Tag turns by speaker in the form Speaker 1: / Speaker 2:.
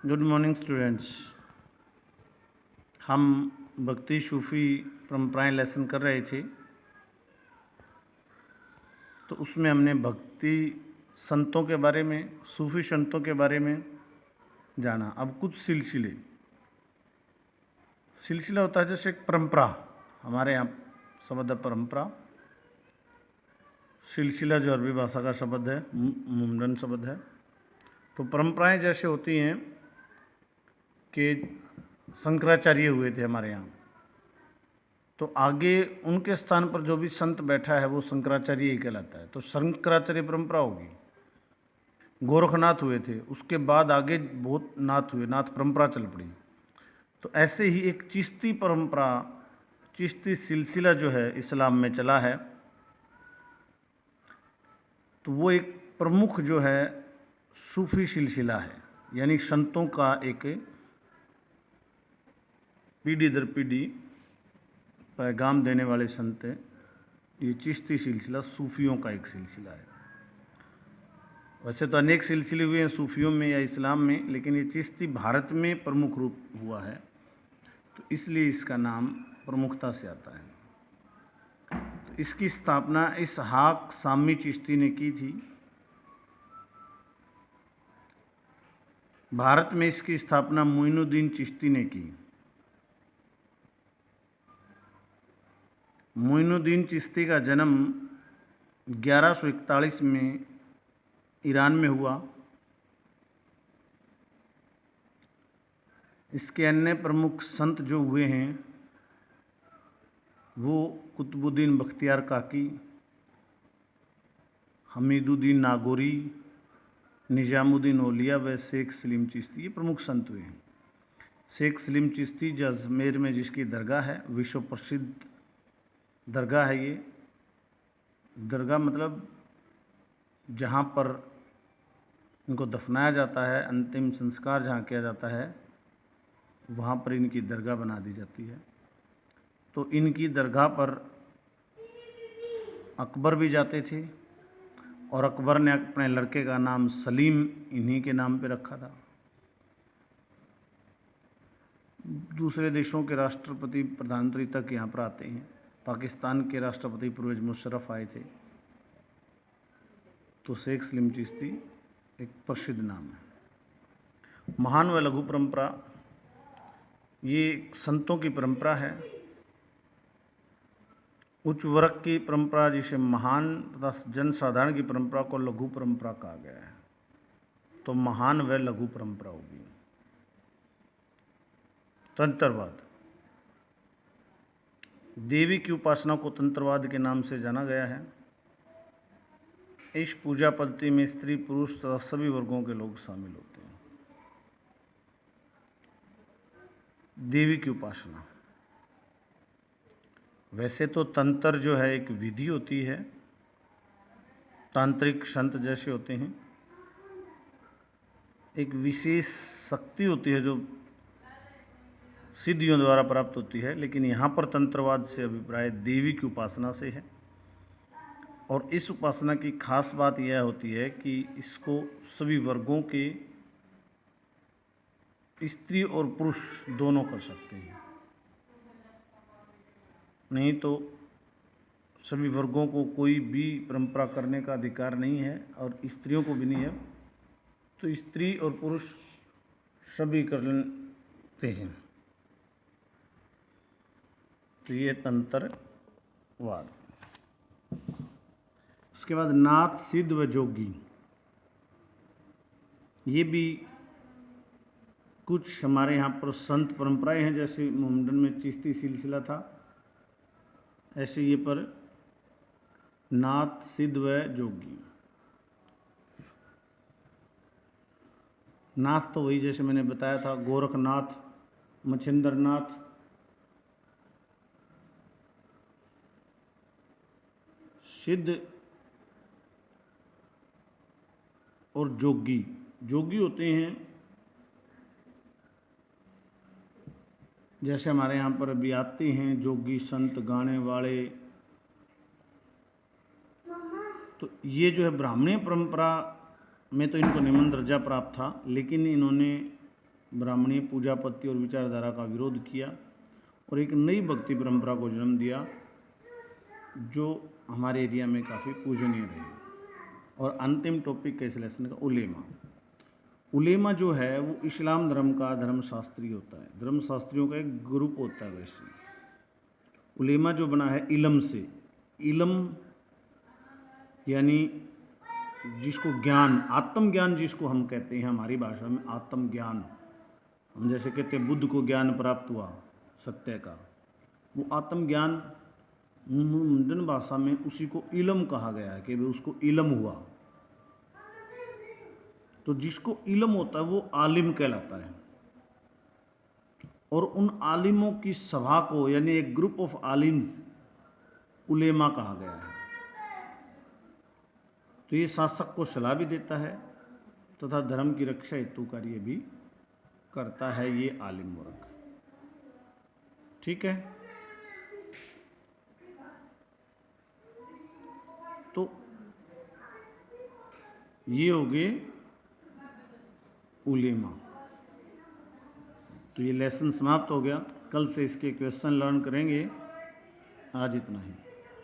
Speaker 1: Good morning students. हम भक्ति सूफ़ी परंपराएं लेसन कर रहे थे, तो उसमें हमने भक्ति संतों के बारे में, सूफ़ी संतों के बारे में जाना। अब कुछ सिलसिला होता है जैसे एक परंपरा, हमारे यहाँ शब्द है परंपरा। सिलसिला जो अरबी भाषा का शब्द है, मुंडन शब्द है। तो परंपराएं जैसे होती हैं कि शंकराचार्य हुए थे हमारे यहाँ, तो आगे उनके स्थान पर जो भी संत बैठा है वो शंकराचार्य ही कहलाता है, तो शंकराचार्य परंपरा होगी। गोरखनाथ हुए थे, उसके बाद आगे बहुत नाथ हुए, नाथ परंपरा चल पड़ी। तो ऐसे ही एक चिश्ती परंपरा, चिश्ती सिलसिला जो है इस्लाम में चला है, तो वो एक प्रमुख जो है सूफी सिलसिला है, यानी संतों का एक पीढ़ी दर पीढ़ी पैगाम देने वाले संत हैं। ये चिश्ती सिलसिला सूफियों का एक सिलसिला है। वैसे तो अनेक सिलसिले हुए हैं सूफियों में या इस्लाम में, लेकिन ये चिश्ती भारत में प्रमुख रूप हुआ है, तो इसलिए इसका नाम प्रमुखता से आता है। तो इसकी स्थापना इसहाक शामी चिश्ती ने की थी। भारत में इसकी स्थापना मोइनुद्दीन चिश्ती ने की। मोइनुद्दीन चिश्ती का जन्म 1141 में ईरान में हुआ। इसके अन्य प्रमुख संत जो हुए हैं वो कुतुबुद्दीन बख्तियार काकी, हमीदुद्दीन नागौरी, निजामुद्दीन औलिया व शेख सलीम चिश्ती, ये प्रमुख संत हुए हैं। शेख सलीम चिश्ती जो अजमेर में जिसकी दरगाह है, विश्व प्रसिद्ध दरगाह है। ये दरगाह मतलब जहाँ पर इनको दफनाया जाता है, अंतिम संस्कार जहाँ किया जाता है, वहाँ पर इनकी दरगाह बना दी जाती है। तो इनकी दरगाह पर अकबर भी जाते थे, और अकबर ने अपने लड़के का नाम सलीम इन्हीं के नाम पे रखा था। दूसरे देशों के राष्ट्रपति, प्रधानमंत्री तक यहाँ पर आते हैं। पाकिस्तान के राष्ट्रपति परवेज मुशर्रफ आए थे। तो शेख सलीम चिश्ती एक प्रसिद्ध नाम है। महान व लघु परंपरा, ये संतों की परंपरा है। उच्च वर्ग की परंपरा जिसे महान तथा जन साधारण की परंपरा को लघु परंपरा कहा गया है। तो महान व लघु परंपरा होगी। तंत्रवाद, देवी की उपासना को तंत्रवाद के नाम से जाना गया है। इस पूजा पद्धति में स्त्री पुरुष तथा सभी वर्गों के लोग शामिल होते हैं। देवी की उपासना, वैसे तो तंत्र जो है एक विधि होती है, तांत्रिक संत जैसे होते हैं, एक विशेष शक्ति होती है जो सिद्धियों द्वारा प्राप्त होती है, लेकिन यहाँ पर तंत्रवाद से अभिप्राय देवी की उपासना से है। और इस उपासना की खास बात यह होती है कि इसको सभी वर्गों के स्त्री और पुरुष दोनों कर सकते हैं। नहीं तो सभी वर्गों को कोई भी परंपरा करने का अधिकार नहीं है, और स्त्रियों को भी नहीं है। तो स्त्री और पुरुष सभी कर लेते हैं। तो ये तंत्रवाद। उसके बाद नाथ, सिद्ध व जोगी, ये भी कुछ हमारे यहाँ पर संत परंपराएं हैं। जैसे मुंडन में चिश्ती सिलसिला था, ऐसे ये पर नाथ, सिद्ध व जोगी। नाथ तो वही जैसे मैंने बताया था, गोरखनाथ, मच्छिंद्रनाथ, सिद्ध और जोगी। जोगी होते हैं जैसे हमारे यहाँ पर भी आते हैं जोगी संत, गाने वाले। तो ये जो है ब्राह्मणी परंपरा में तो इनको निम्न दर्जा प्राप्त था, लेकिन इन्होंने ब्राह्मणीय पूजा पद्धति और विचारधारा का विरोध किया और एक नई भक्ति परंपरा को जन्म दिया जो हमारे एरिया में काफ़ी पूजनीय रही। और अंतिम टॉपिक के इस लेसन का उलेमा। उलेमा जो है वो इस्लाम धर्म का धर्मशास्त्री होता है, धर्मशास्त्रियों का एक ग्रुप होता है। वैसे उलेमा जो बना है इलम से, इलम यानी जिसको ज्ञान, आत्मज्ञान जिसको हम कहते हैं हमारी भाषा में आत्मज्ञान, हम जैसे कहते हैं बुद्ध को ज्ञान प्राप्त हुआ सत्य का, वो आत्मज्ञान मुंडन भाषा में उसी को इलम कहा गया है कि उसको इलम हुआ। तो जिसको इलम होता है वो आलिम कहलाता है। और उन आलिमों की सभा को यानी एक ग्रुप ऑफ आलिम उलेमा कहा गया है। तो ये शासक को सलाह भी देता है तथा धर्म की रक्षा हेतु कार्य भी करता है ये आलिम वर्ग। ठीक है, तो ये हो गए उलेमा। तो ये लेसन समाप्त हो गया। कल से इसके क्वेश्चन लर्न करेंगे। आज इतना ही।